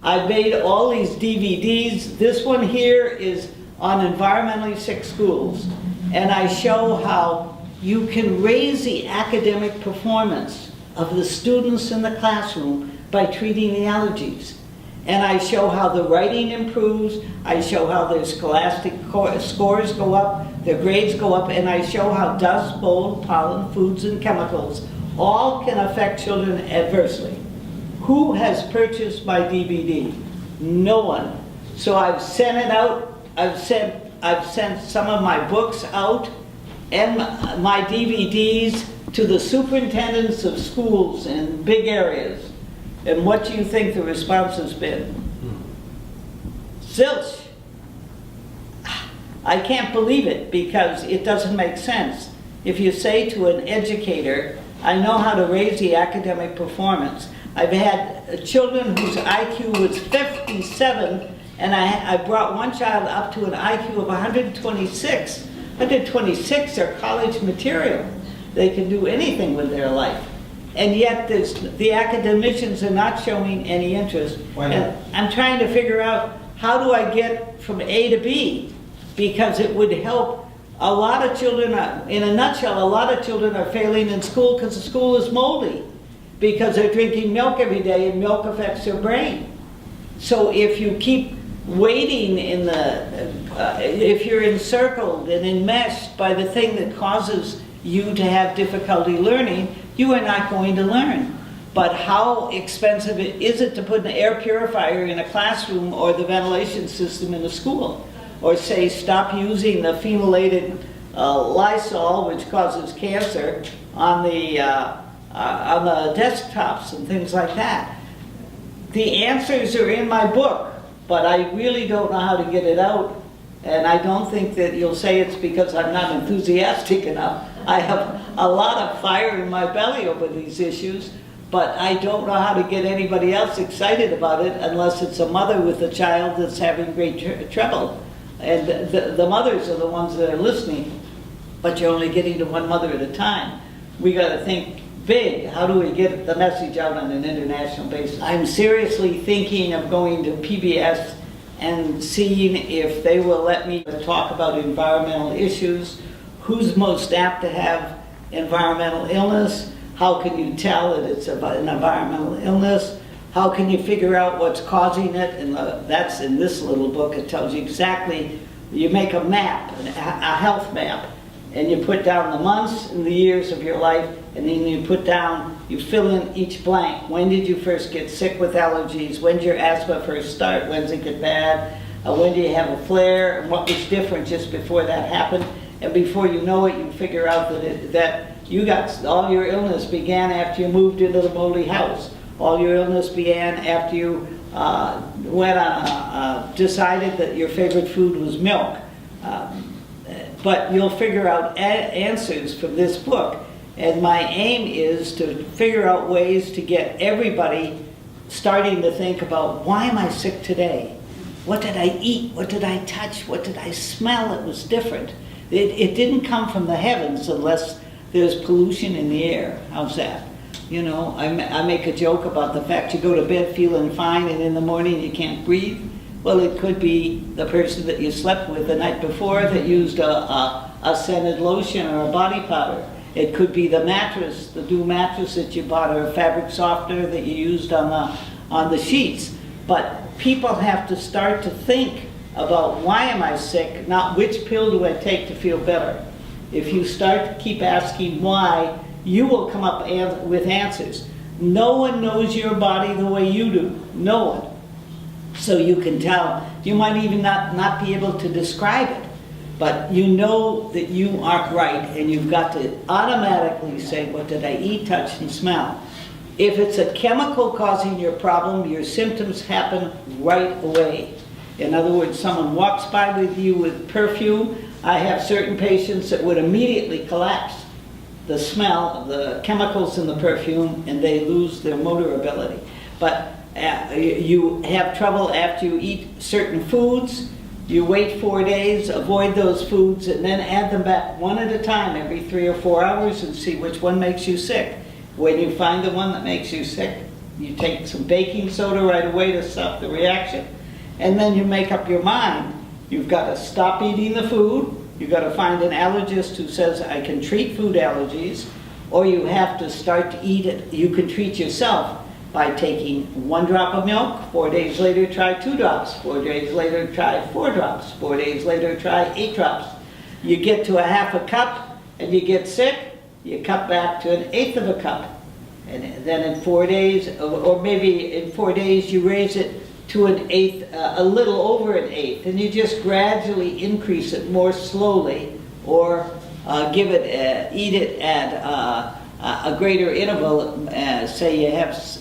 I made all these DVDs. This one here is on environmentally sick schools. And I show how you can raise the academic performance of the students in the classroom by treating the allergies. And I show how the writing improves, I show how their scholastic scores go up, their grades go up, and I show how dust, mold, pollen, foods, and chemicals all can affect children adversely. Who has purchased my DVD? No one. So I've sent it out. I've sent some of my books out and my DVDs to the superintendents of schools in big areas. And what do you think the response has been? Zilch. I can't believe it because it doesn't make sense. If you say to an educator, I know how to raise the academic performance. I've had children whose IQ was 57, and I brought one child up to an IQ of 126. 126 are college material. They can do anything with their life. And yet the academicians are not showing any interest. Why not? And I'm trying to figure out how do I get from A to B, because it would help a lot of children. In a nutshell, a lot of children are failing in school because the school is moldy, because they're drinking milk every day and milk affects their brain. So if you keep waiting in if you're encircled and enmeshed by the thing that causes you to have difficulty learning, you are not going to learn. But how expensive is it to put an air purifier in a classroom or the ventilation system in a school? Or say stop using the phenylated Lysol, which causes cancer, on the desktops and things like that. The answers are in my book, but I really don't know how to get it out. And I don't think that you'll say it's because I'm not enthusiastic enough. I have a lot of fire in my belly over these issues, but I don't know how to get anybody else excited about it unless it's a mother with a child that's having great trouble. And the mothers are the ones that are listening, but you're only getting to one mother at a time. We got to think big. How do we get the message out on an international basis? I'm seriously thinking of going to PBS and seeing if they will let me talk about environmental issues. Who's most apt to have environmental illness? How can you tell that it's an environmental illness? How can you figure out what's causing it? And that's in this little book. It tells you exactly. You make a map, a health map, and you put down the months and the years of your life, and then you put down, you fill in each blank. When did you first get sick with allergies? When did your asthma first start? When does it get bad? When do you have a flare? And what was different just before that happened? And before you know it, you figure out that you got all your illness began after you moved into the moldy house. All your illness began after you went on decided that your favorite food was milk. But you'll figure out answers from this book. And my aim is to figure out ways to get everybody starting to think about, why am I sick today? What did I eat? What did I touch? What did I smell? It was different. It didn't come from the heavens unless there's pollution in the air. How's that? You know, I make a joke about the fact you go to bed feeling fine and in the morning you can't breathe. Well, it could be the person that you slept with the night before that used a scented lotion or a body powder. It could be the mattress, the new mattress that you bought, or a fabric softener that you used on the sheets. But people have to start to think about, why am I sick, not which pill do I take to feel better. If you start to keep asking why, you will come up with answers. No one knows your body the way you do. No one. So you can tell. You might even not be able to describe it, but you know that you aren't right, and you've got to automatically say, what did I eat, touch, and smell? If it's a chemical causing your problem, your symptoms happen right away. In other words, someone walks by with you with perfume. I have certain patients that would immediately collapse. The smell of the chemicals in the perfume, and they lose their motor ability. But you have trouble after you eat certain foods. You wait 4 days, avoid those foods, and then add them back one at a time every 3 or 4 hours and see which one makes you sick. When you find the one that makes you sick, You take some baking soda right away to stop the reaction, and then you make up your mind. You've got to stop eating the food, you've got to find an allergist who says, I can treat food allergies, or you have to start to eat it. You can treat yourself by taking 1 drop of milk, 4 days later try 2 drops, 4 days later try 4 drops, 4 days later try 8 drops. You get to a half a cup and you get sick, you cut back to 1/8 of a cup. And then in 4 days, or maybe in 4 days, you raise it to 1/8, a little over 1/8, and you just gradually increase it more slowly, or eat it at a greater interval. Say you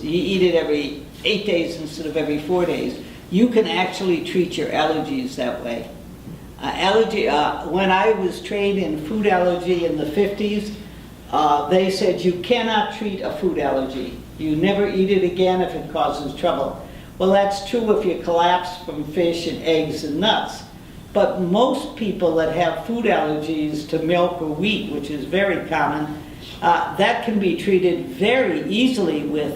eat it every 8 days instead of every 4 days. You can actually treat your allergies that way. When I was trained in food allergy in the 50s, they said you cannot treat a food allergy. You never eat it again if it causes trouble. Well, that's true if you collapse from fish and eggs and nuts. But most people that have food allergies to milk or wheat, which is very common, that can be treated very easily with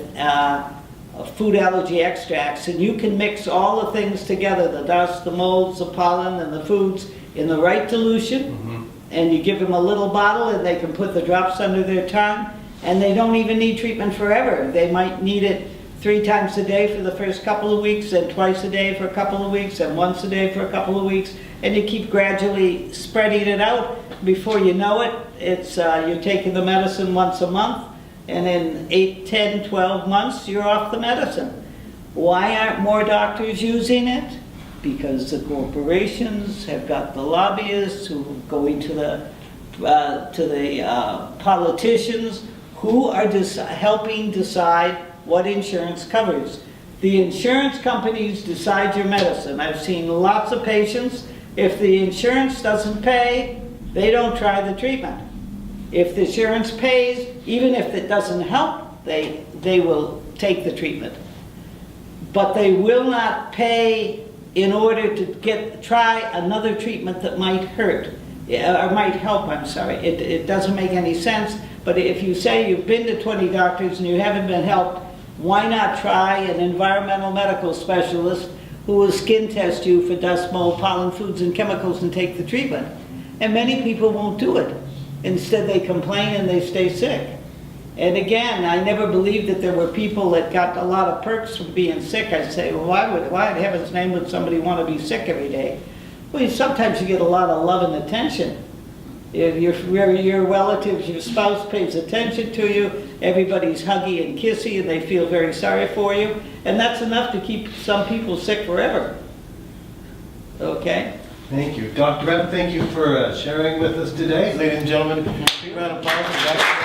food allergy extracts. And you can mix all the things together, the dust, the molds, the pollen, and the foods in the right dilution. And you give them a little bottle and they can put the drops under their tongue, and they don't even need treatment forever. They might need it 3 times a day for the first couple of weeks, and twice a day for a couple of weeks, and once a day for a couple of weeks, and you keep gradually spreading it out. Before you know it, you're taking the medicine once a month, and in 8, 10, 12 months, you're off the medicine. Why aren't more doctors using it? Because the corporations have got the lobbyists who are going to the politicians who are helping decide what insurance covers. The insurance companies decide your medicine. I've seen lots of patients. If the insurance doesn't pay, they don't try the treatment. If the insurance pays, even if it doesn't help, they will take the treatment. But they will not pay in order to try another treatment that might hurt, or might help, I'm sorry. It doesn't make any sense, but if you say you've been to 20 doctors and you haven't been helped, why not try an environmental medical specialist who will skin test you for dust, mold, pollen, foods, and chemicals and take the treatment? And many people won't do it. Instead, they complain and they stay sick. And again, I never believed that there were people that got a lot of perks from being sick. I say, well, why in heaven's name would somebody want to be sick every day? Well, sometimes you get a lot of love and attention. If your relatives, your spouse pays attention to you, everybody's huggy and kissy, and they feel very sorry for you. And that's enough to keep some people sick forever. Okay? Thank you. Dr. M, thank you for sharing with us today. Ladies and gentlemen, big round of applause.